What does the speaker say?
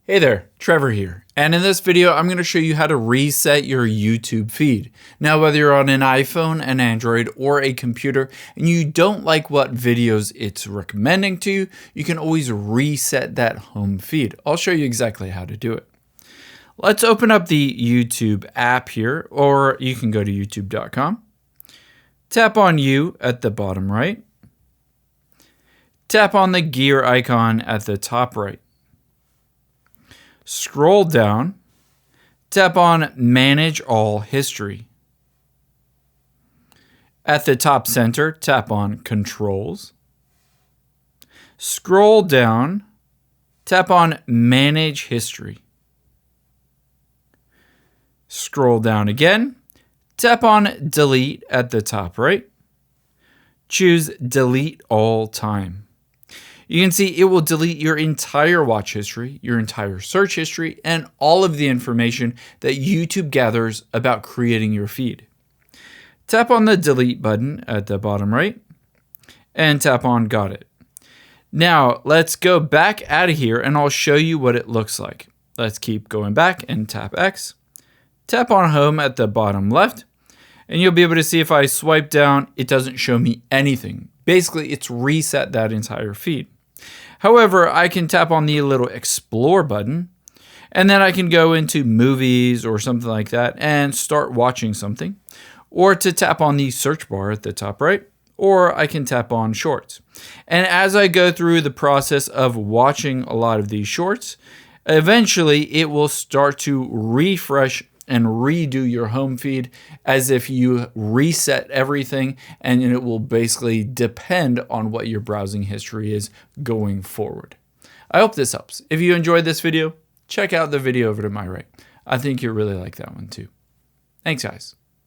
Hey there, Trevor here, and in this video I'm going to show you how to reset your YouTube feed. Now whether you're on an iPhone, an Android, or a computer and you don't like what videos it's recommending to you, you can always reset that home feed. I'll show you exactly how to do it. Let's open up the YouTube app here, or you can go to youtube.com. Tap on You at the bottom right. Tap on the gear icon at the top right. Scroll down, tap on Manage All History. At the top center, tap on Controls. Scroll down, tap on Manage History. Scroll down again, tap on Delete at the top right. Choose Delete All Time. You can see it will delete your entire watch history, your entire search history, and all of the information that YouTube gathers about creating your feed. Tap on the delete button at the bottom right and tap on Got It. Now let's go back out of here and I'll show you what it looks like. Let's keep going back and tap X. Tap on Home at the bottom left and you'll be able to see if I swipe down, it doesn't show me anything. Basically, it's reset that entire feed. However, I can tap on the little Explore button, and then I can go into movies or something like that and start watching something, or to tap on the search bar at the top right, or I can tap on Shorts. And as I go through the process of watching a lot of these shorts, eventually it will start to refresh and redo your home feed as if you reset everything, and it will basically depend on what your browsing history is going forward. I hope this helps. If you enjoyed this video, check out the video over to my right. I think you'll really like that one too. Thanks, guys.